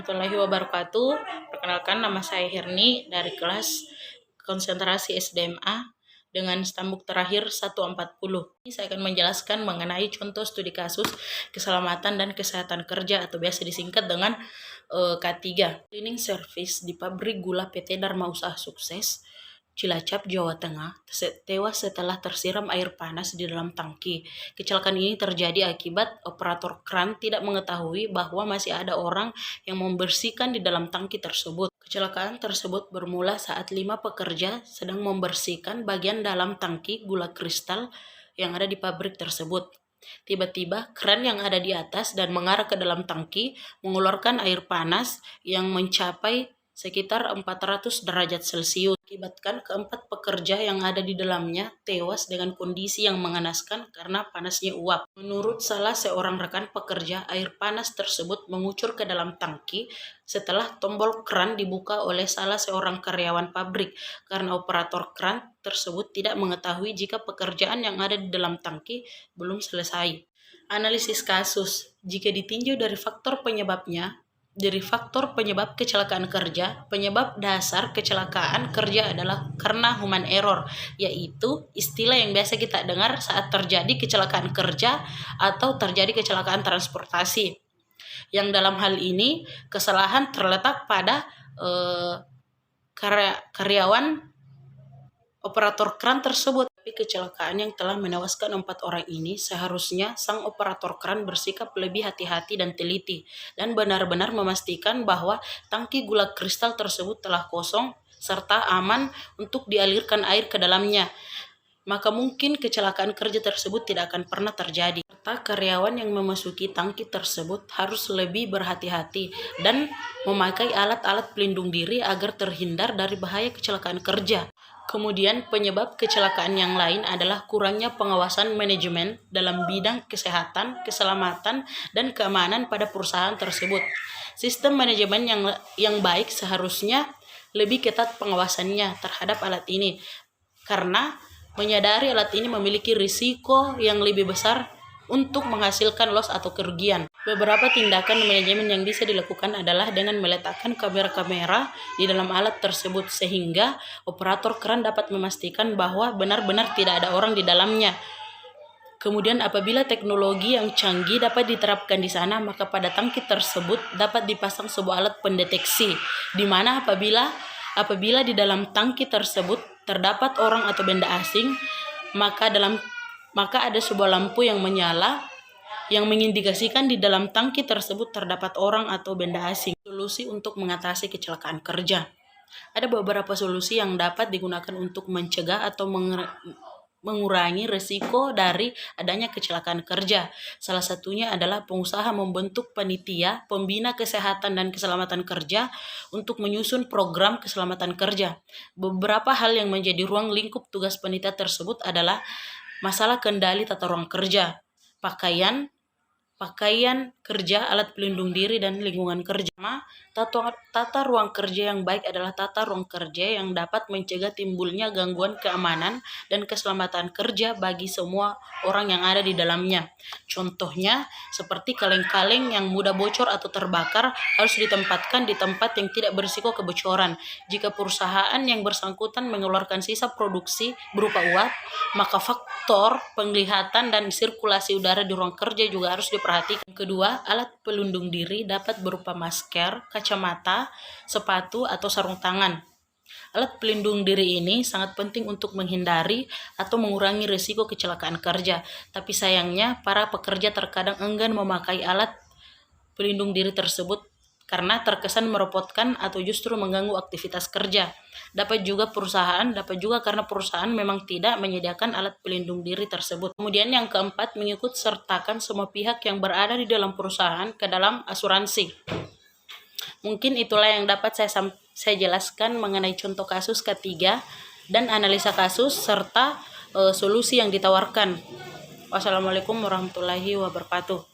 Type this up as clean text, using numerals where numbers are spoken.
warahmatullahi wabarakatuh. Perkenalkan, nama saya Hirni dari kelas konsentrasi SDMA dengan stambuk terakhir 140. Ini saya akan menjelaskan mengenai contoh studi kasus keselamatan dan kesehatan kerja atau biasa disingkat dengan K3. Cleaning service di pabrik gula PT Dharma Usaha Sukses, Cilacap, Jawa Tengah, tewas setelah tersiram air panas di dalam tangki. Kecelakaan ini terjadi akibat operator kran tidak mengetahui bahwa masih ada orang yang membersihkan di dalam tangki tersebut. Kecelakaan tersebut bermula saat 5 pekerja sedang membersihkan bagian dalam tangki gula kristal yang ada di pabrik tersebut. Tiba-tiba kran yang ada di atas dan mengarah ke dalam tangki mengeluarkan air panas yang mencapai sekitar 400 derajat Celcius. Akibatkan keempat pekerja yang ada di dalamnya tewas dengan kondisi yang mengenaskan karena panasnya uap. Menurut salah seorang rekan pekerja, air panas tersebut mengucur ke dalam tangki setelah tombol kran dibuka oleh salah seorang karyawan pabrik karena operator kran tersebut tidak mengetahui jika pekerjaan yang ada di dalam tangki belum selesai. Analisis kasus. Jika ditinjau dari faktor penyebab kecelakaan kerja, penyebab dasar kecelakaan kerja adalah karena human error, yaitu istilah yang biasa kita dengar saat terjadi kecelakaan kerja atau terjadi kecelakaan transportasi. Yang dalam hal ini kesalahan terletak pada karyawan operator kran tersebut. Tapi kecelakaan yang telah menewaskan 4 orang ini seharusnya sang operator kran bersikap lebih hati-hati dan teliti dan benar-benar memastikan bahwa tangki gula kristal tersebut telah kosong serta aman untuk dialirkan air ke dalamnya. Maka mungkin kecelakaan kerja tersebut tidak akan pernah terjadi. Serta karyawan yang memasuki tangki tersebut harus lebih berhati-hati dan memakai alat-alat pelindung diri agar terhindar dari bahaya kecelakaan kerja. Kemudian penyebab kecelakaan yang lain adalah kurangnya pengawasan manajemen dalam bidang kesehatan, keselamatan, dan keamanan pada perusahaan tersebut. Sistem manajemen yang baik seharusnya lebih ketat pengawasannya terhadap alat ini karena menyadari alat ini memiliki risiko yang lebih besar untuk menghasilkan loss atau kerugian. Beberapa tindakan manajemen yang bisa dilakukan adalah dengan meletakkan kamera-kamera di dalam alat tersebut sehingga operator kran dapat memastikan bahwa benar-benar tidak ada orang di dalamnya. Kemudian apabila teknologi yang canggih dapat diterapkan di sana, maka pada tangki tersebut dapat dipasang sebuah alat pendeteksi di mana apabila di dalam tangki tersebut terdapat orang atau benda asing, maka ada sebuah lampu yang menyala yang mengindikasikan di dalam tangki tersebut terdapat orang atau benda asing. Solusi untuk mengatasi kecelakaan kerja. Ada beberapa solusi yang dapat digunakan untuk mencegah atau mengurangi risiko dari adanya kecelakaan kerja. Salah satunya adalah pengusaha membentuk panitia pembina kesehatan dan keselamatan kerja untuk menyusun program keselamatan kerja. Beberapa hal yang menjadi ruang lingkup tugas panitia tersebut adalah masalah kendali tata ruang kerja, pakaian kerja, alat pelindung diri, dan lingkungan kerja. Tata ruang kerja yang baik adalah tata ruang kerja yang dapat mencegah timbulnya gangguan keamanan dan keselamatan kerja bagi semua orang yang ada di dalamnya. Contohnya, seperti kaleng-kaleng yang mudah bocor atau terbakar harus ditempatkan di tempat yang tidak berisiko kebocoran. Jika perusahaan yang bersangkutan mengeluarkan sisa produksi berupa uap, maka faktor penglihatan dan sirkulasi udara di ruang kerja juga harus diperhatikan. Kedua, alat pelindung diri dapat berupa masker, kacamata, sepatu, atau sarung tangan. Alat pelindung diri ini sangat penting untuk menghindari atau mengurangi risiko kecelakaan kerja. Tapi sayangnya, para pekerja terkadang enggan memakai alat pelindung diri tersebut karena terkesan merepotkan atau justru mengganggu aktivitas kerja. Dapat juga karena perusahaan memang tidak menyediakan alat pelindung diri tersebut. Kemudian yang keempat, mengikut sertakan semua pihak yang berada di dalam perusahaan ke dalam asuransi. Mungkin itulah yang dapat saya jelaskan mengenai contoh kasus ketiga dan analisa kasus serta solusi yang ditawarkan. Wassalamualaikum warahmatullahi wabarakatuh.